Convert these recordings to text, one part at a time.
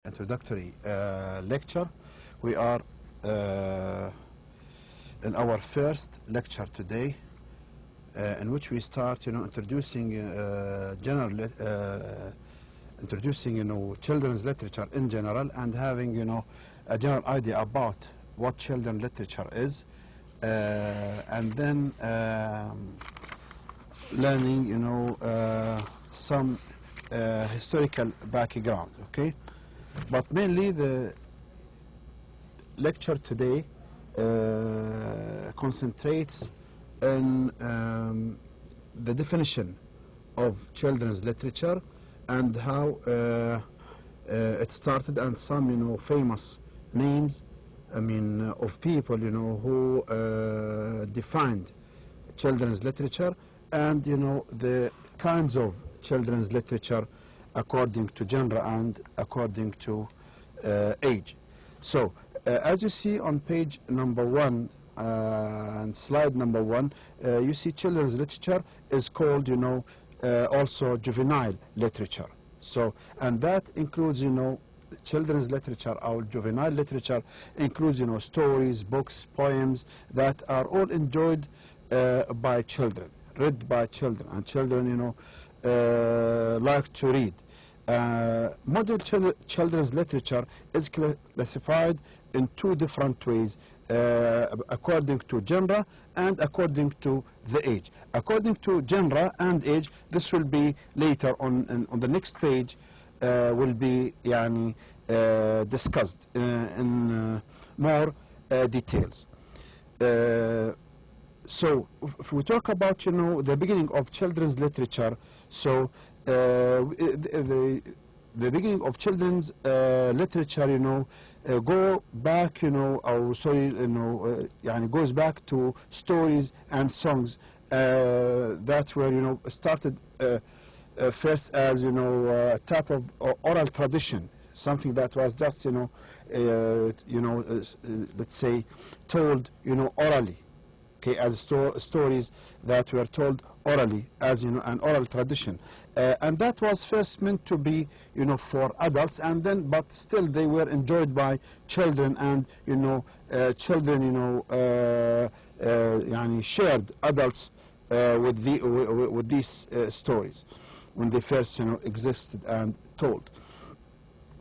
introductory lecture. We are in our first lecture today, in which we start, introducing children's literature in general, and having, a general idea about what children's literature is, and then learning, some historical background. Okay. But mainly the lecture today concentrates on the definition of children's literature and how it started, and some famous names, of people who defined children's literature, and the kinds of children's literature according to genre and according to age. So as you see on page number 1 and slide number 1, you see children's literature is called also juvenile literature. So, and that includes children's literature or juvenile literature includes stories, books, poems that are all enjoyed by children, read by children, and children like to read. Modern children's literature is classified in two different ways, according to genre and according to the age. According to genre and age, this will be later on the next page, will be discussed in more details. So if we talk about the beginning of children's literature, so the beginning of children's literature go back goes back to stories and songs that were started first as a type of oral tradition, something that was just let's say told orally. Okay, as stories that were told orally, as an oral tradition, and that was first meant to be for adults, and then but still they were enjoyed by children, and children shared adults with these stories when they first existed and told.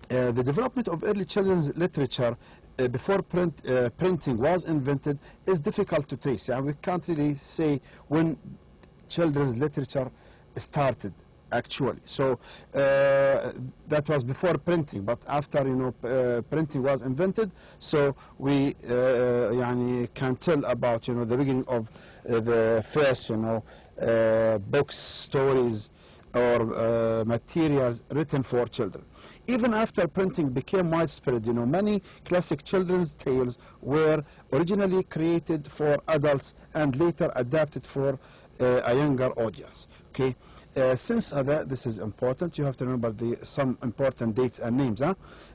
The development of early children's literature before printing was invented is difficult to trace. We can't really say when children's literature started actually. So that was before printing, but after printing was invented, so we can tell about the beginning of the first books, stories, or materials written for children. Even after printing became widespread, many classic children's tales were originally created for adults and later adapted for a younger audience. Okay, since this is important, you have to remember some important dates and names.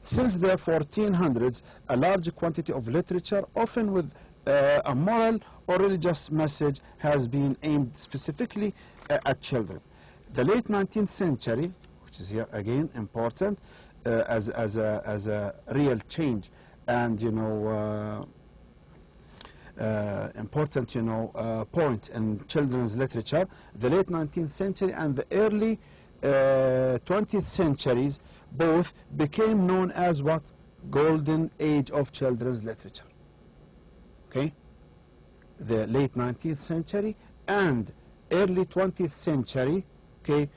Since the 1400s, a large quantity of literature, often with a moral or religious message, has been aimed specifically at children. The late 19th century, which is here again important, as a real change and important point in children's literature, the late 19th century and the early 20th centuries both became known as what? Golden Age of children's literature. Okay, the late 19th century and early 20th century. Okay,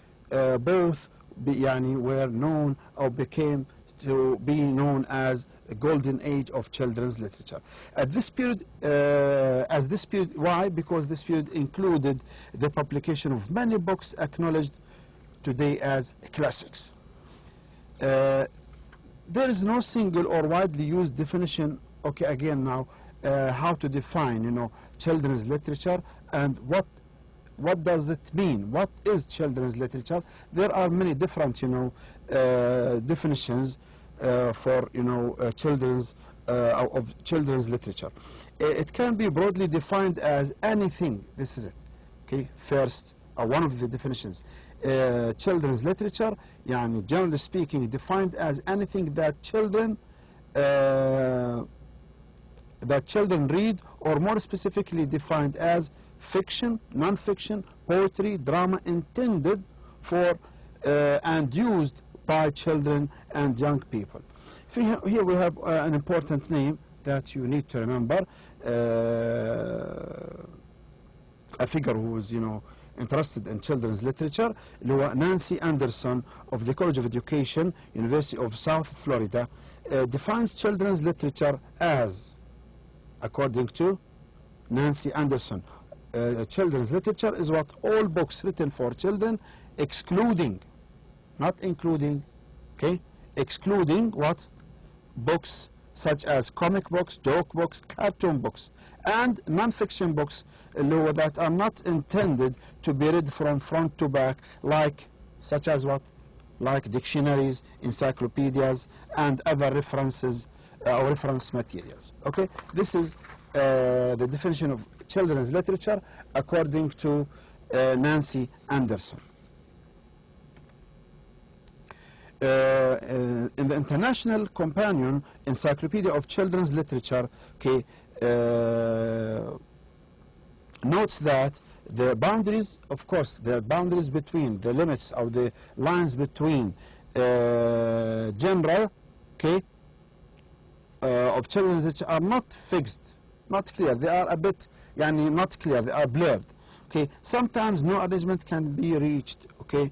both were known or became to be known as a golden age of children's literature. At this period, why? Because this period included the publication of many books acknowledged today as classics. There is no single or widely used definition. Okay, again now, how to define children's literature and what does it mean? What is children's literature? There are many different, definitions for, children's of children's literature. It can be broadly defined as anything. This is it. Okay, first, one of the definitions. children's literature يعني generally speaking defined as anything that children read, or more specifically defined as fiction, non-fiction, poetry, drama intended for and used by children and young people. Here we have an important name that you need to remember, a figure who is, interested in children's literature, اللي هو Nancy Anderson of the College of Education, University of South Florida, defines children's literature as, according to Nancy Anderson, children's literature is what? All books written for children, excluding, not including, okay, excluding what? Books such as comic books, joke books, cartoon books, and non-fiction books that are not intended to be read from front to back, like, such as what? Like dictionaries, encyclopedias, and other references or reference materials. Okay, this is the definition of children's literature according to Nancy Anderson. In the International Companion Encyclopedia of Children's Literature, okay, notes that the boundaries, of course, the boundaries between the limits of the lines between genre, okay, of children's literature are not fixed, not clear. They are a bit, not clear. They are blurred. Okay, sometimes no arrangement can be reached. Okay.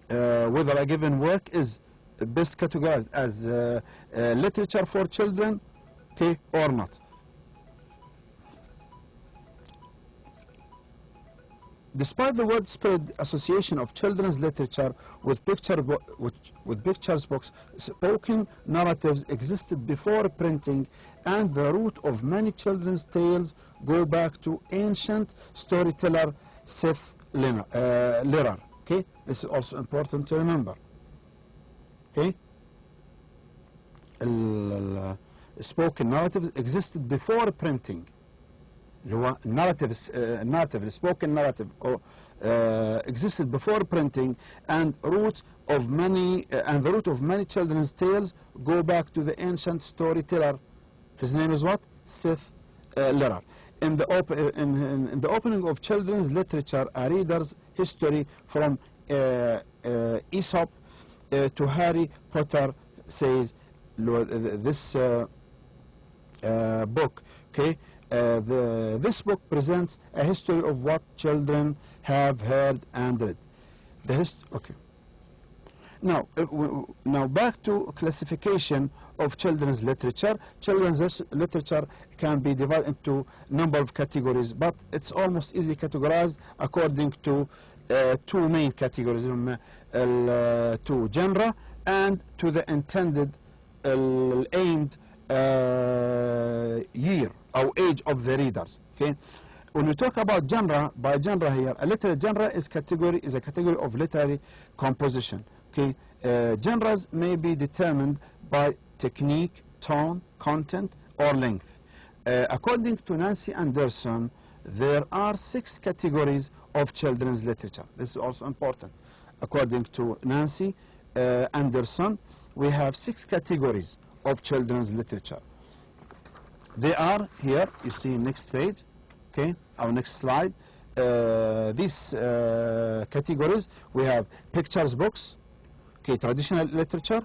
Whether a given work is best categorized as literature for children, okay, or not. Despite the widespread association of children's literature with pictures books, spoken narratives existed before printing, and the root of many children's tales go back to ancient storyteller Seth Lerer. Okay, this is also important to remember. Okay, spoken narratives existed before printing. Spoken narrative existed before printing, and the root of many children's tales go back to the ancient storyteller. His name is what? Seth Lerer. In the opening of children's literature, a reader's history from Aesop to Harry Potter says this book. Okay, this book presents a history of what children have heard and read. Okay. Now back to classification of children's literature. Children's literature can be divided into a number of categories, but it's almost easily categorized according to two main categories, to genre and to the intended aimed year or age of the readers. Okay, when we talk about genre, by genre here, a literary genre is a category of literary composition. Okay, genres may be determined by technique, tone, content, or length. According to Nancy Anderson, there are 6 categories of children's literature. This is also important. According to Nancy Anderson, we have 6 categories of children's literature. They are here, you see, next page, okay, our next slide. These categories, we have pictures books, okay, traditional literature,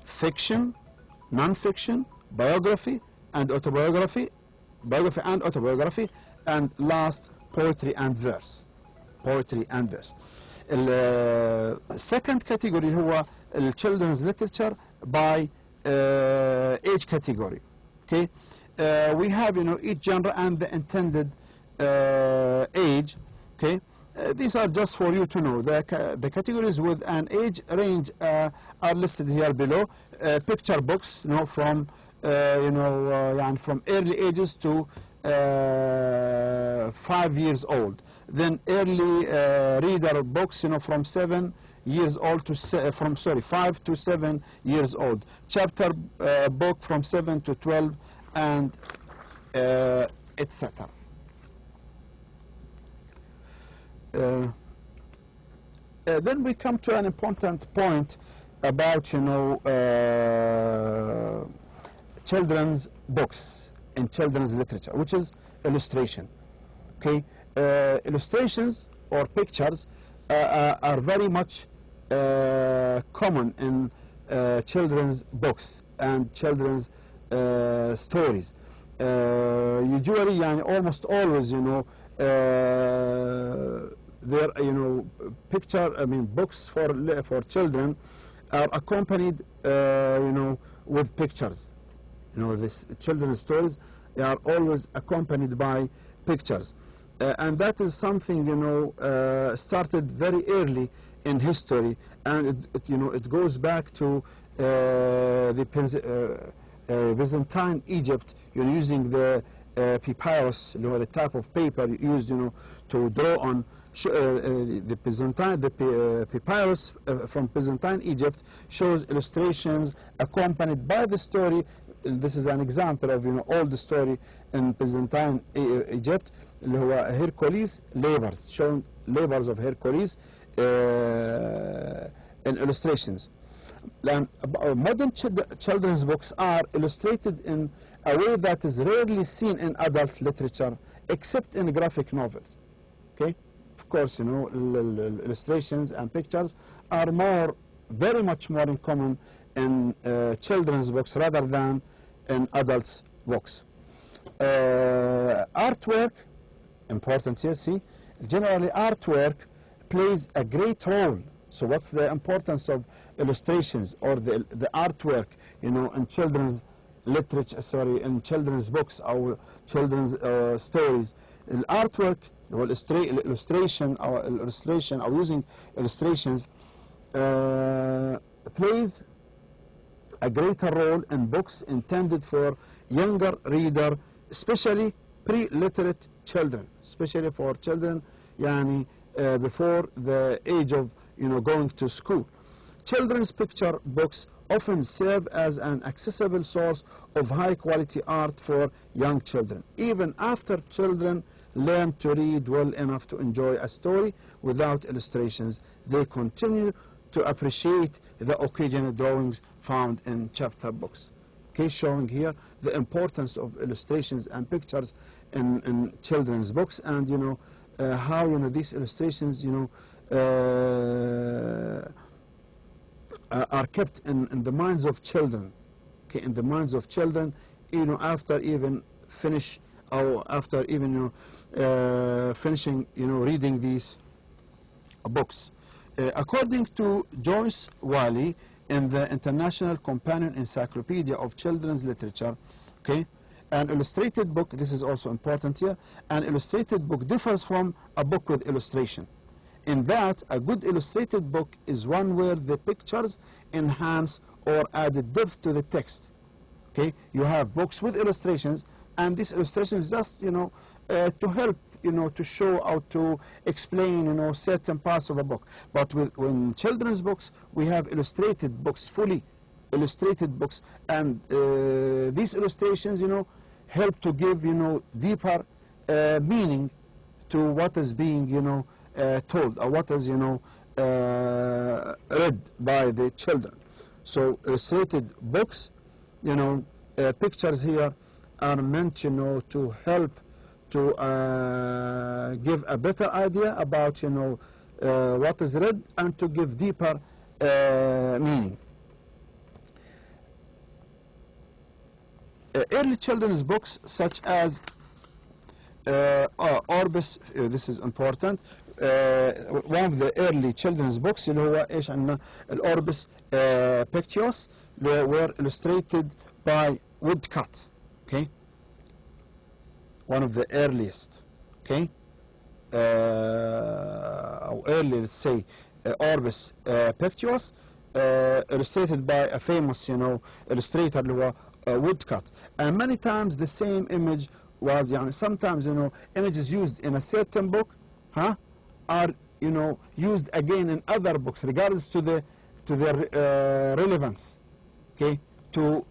fiction, non-fiction, biography and autobiography, and last, poetry and verse. Second category هو children's literature by age category. Okay, we have each genre and the intended age. Okay, these are just for you to know. The categories with an age range are listed here below. Picture books, from from early ages to 5 years old. Then early reader books, from 7 years old to 5 to 7 years old. Chapter book from 7 to 12, and etc. Then we come to an important point about, children's books and children's literature, which is illustration. Okay, illustrations or pictures are very much common in children's books and children's stories. Usually, almost always, there, books for children are accompanied, with pictures. This children's stories are always accompanied by pictures, and that is something, started very early in history, and it goes back to the Byzantine Egypt, using the papyrus, the type of paper used, to draw on. The papyrus from Byzantine Egypt shows illustrations accompanied by the story. This is an example of, old story in Byzantine Egypt, اللي هو Hercules labors, showing labors of Hercules in illustrations. Modern children's books are illustrated in a way that is rarely seen in adult literature, except in graphic novels. Okay, of course, illustrations and pictures are very much more in common in children's books rather than in adults' books. Artwork, important here, see, generally artwork plays a great role. So what's the importance of illustrations or the artwork, in children's literature, in children's books or children's stories? The artwork, illustration or using illustrations plays a greater role in books intended for younger reader, especially pre-literate children, especially for children before the age of going to school. Children's picture books often serve as an accessible source of high quality art for young children. Even after children learn to read well enough to enjoy a story without illustrations, they continue to appreciate the occasional drawings found in chapter books. Okay, showing here the importance of illustrations and pictures in children's books, and how these illustrations are kept in the minds of children. Okay, in the minds of children, after even finish or after even finishing reading these books. According to Joyce Wally in the International Companion Encyclopedia of Children's Literature, okay, an illustrated book, this is also important here, an illustrated book differs from a book with illustration in that a good illustrated book is one where the pictures enhance or add depth to the text. Okay, you have books with illustrations, and these illustrations just to help to show or to explain certain parts of a book. But when children's books, we have illustrated books, fully illustrated books, and these illustrations help to give deeper meaning to what is being told, or what is read by the children. So illustrated books, pictures here are meant to help to give a better idea about what is read, and to give deeper meaning. Early children's books such as Orbis, this is important, one of the early children's books اللي هو ايش عندنا الأوربس Pictios were illustrated by woodcut. Okay, one of the earliest, okay, or early, let's say, Orbis Pictios, illustrated by a famous illustrator اللي هو woodcut. And many times the same image was sometimes images used in a certain book are used again in other books, regardless to their relevance, okay, to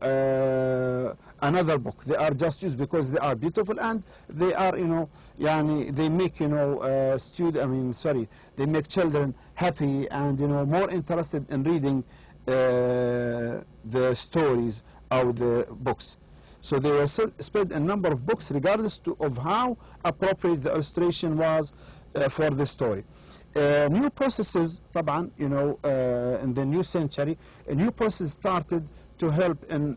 another book. They are just used because they are beautiful, and they are, you know, they make, you know, they make children happy and, you know, more interested in reading the stories of the books. So they were spread a number of books regardless of how appropriate the illustration was for the story. New processes, طبعا, you know, in the new century, a new process started to help in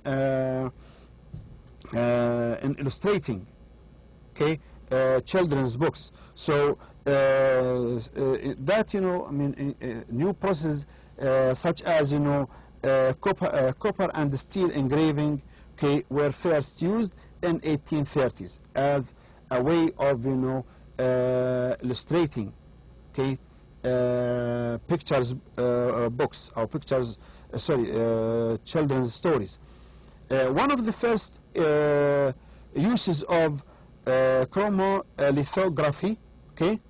illustrating, okay, children's books. So that, you know, I mean, new processes such as, you know, copper and steel engraving, okay, were first used in 1830s as a way of, you know, illustrating, okay, pictures books, or pictures, children's stories. One of the first uses of chromolithography, okay,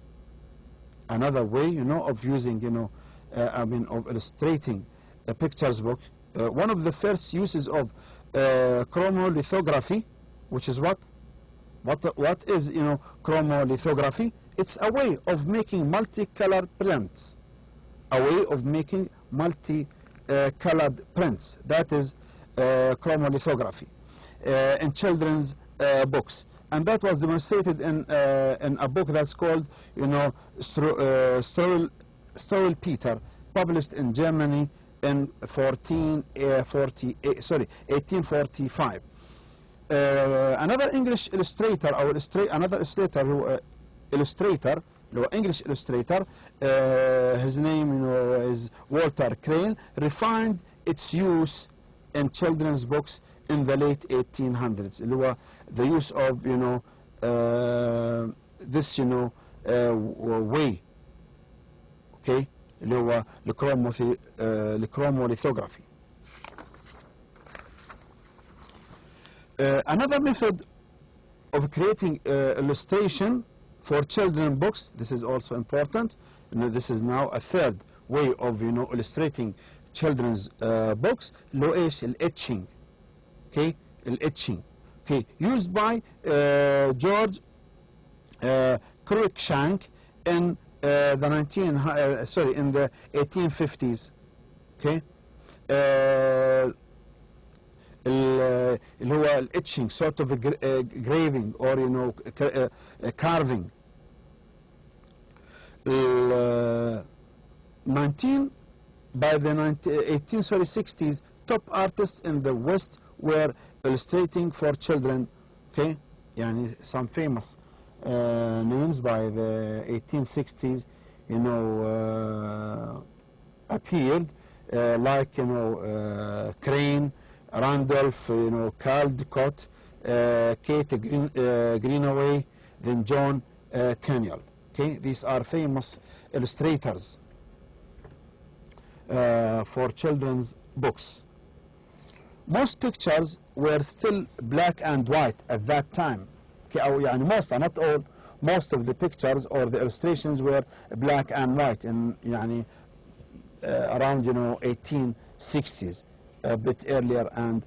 another way, you know, of using, you know, of illustrating a pictures book. One of the first uses of chromolithography, which is what is, you know, chromolithography? It's a way of making multicolored prints. A way of making multicolored prints. That is chromolithography in children's books. And that was demonstrated in a book that's called, you know, Peter, published in Germany in 1845. Another English illustrator, or another illustrator, English illustrator, his name, you know, is Walter Crane, refined its use in children's books in the late 1800s. The use of, you know, this, you know, way, okay, chromolithography. Another method of creating illustration for children books, this is also important. You know, this is now a third way of, you know, illustrating children's books. Etching, okay, etching, okay, used by George Cruikshank in the 1850s, okay. اللي هو etching, sort of graving, or, you know, carving. 1860s, top artists in the West were illustrating for children, okay, some famous names by the 1860s, you know, appeared, like, you know, Crane, Randolph, you know, Caldecott, Kate Greenaway, then John Tenniel. Okay, these are famous illustrators for children's books. Most pictures were still black and white at that time. Okay, most, not all, most of the pictures or the illustrations were black and white in around, you know, 1860s. A bit earlier and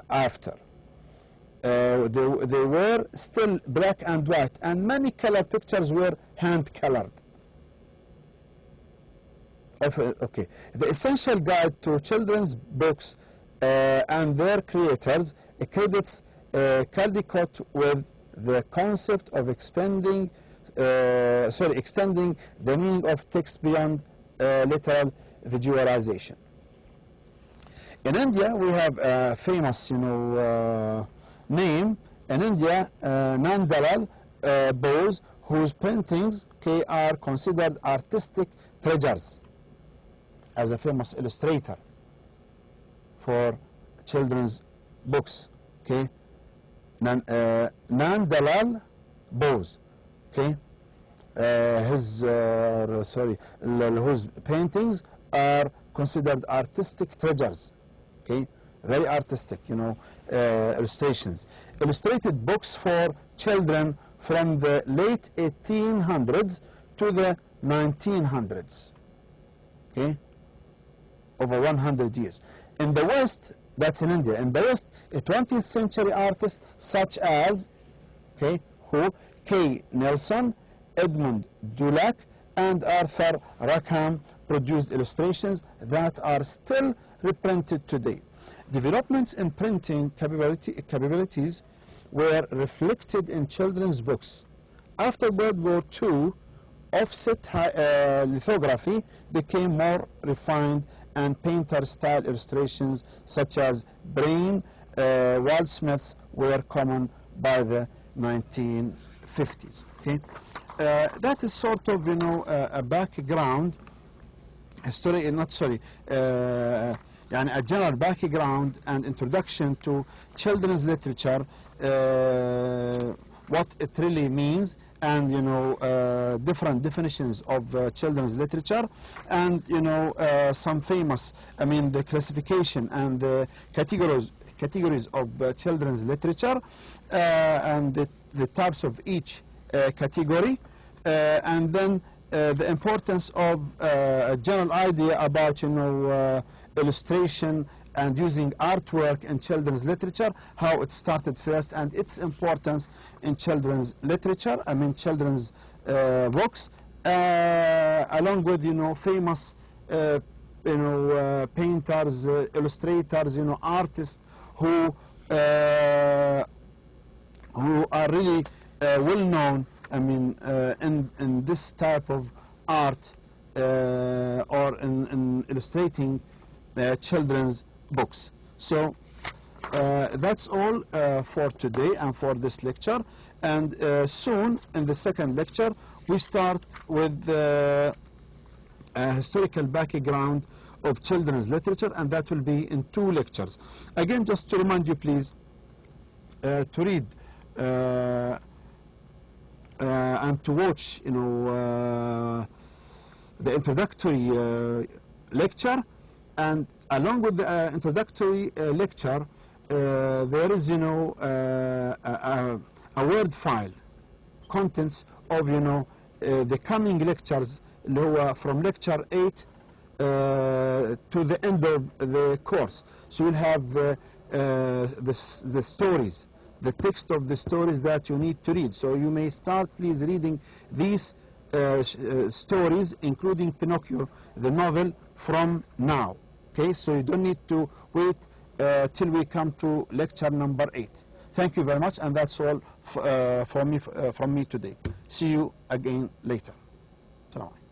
after. They were still black and white, and many color pictures were hand-colored. Okay. The essential guide to children's books and their creators credits Caldecott with the concept of extending the meaning of text beyond literal visualization. In India, we have a famous, you know, name in India, Nandalal Bose, whose paintings, okay, are considered artistic treasures, as a famous illustrator for children's books. Okay, Nandalal Bose, okay, whose paintings are considered artistic treasures. Okay, very artistic, you know, illustrations. Illustrated books for children from the late 1800s to the 1900s. Okay, over 100 years. In the West, That's in India. In the West, 20th century artists such as, okay, who? K. Nelson, Edmund Dulac, and Arthur Rackham produced illustrations that are still reprinted today. Developments in printing capabilities were reflected in children's books. After World War II, offset lithography became more refined, and painter-style illustrations such as Brain Goldsmiths were common by the 1950s. Okay, that is sort of, you know, a background, a general background and introduction to children's literature, what it really means, and, you know, different definitions of children's literature, and, you know, some famous, the classification and the categories of children's literature, and the types of each category, and then the importance of a general idea about, you know, illustration and using artwork in children's literature, how it started first and its importance in children's literature, children's books, along with, you know, famous, painters, illustrators, you know, artists who are really well known, in this type of art, or in illustrating children's books. So that's all for today and for this lecture, and soon in the second lecture we start with a historical background of children's literature, and that will be in 2 lectures. Again, just to remind you, please, to read and to watch, you know, the introductory lecture, and along with the introductory lecture, there is, you know, a word file, contents of, you know, the coming lectures, from lecture 8 to the end of the course. So you'll have the stories, the text of the stories that you need to read. So you may start, please, reading these stories, including Pinocchio, the novel, from now. Okay, so you don't need to wait till we come to lecture number 8. Thank you very much, and that's all from me today. See you again later. Salam alaikum.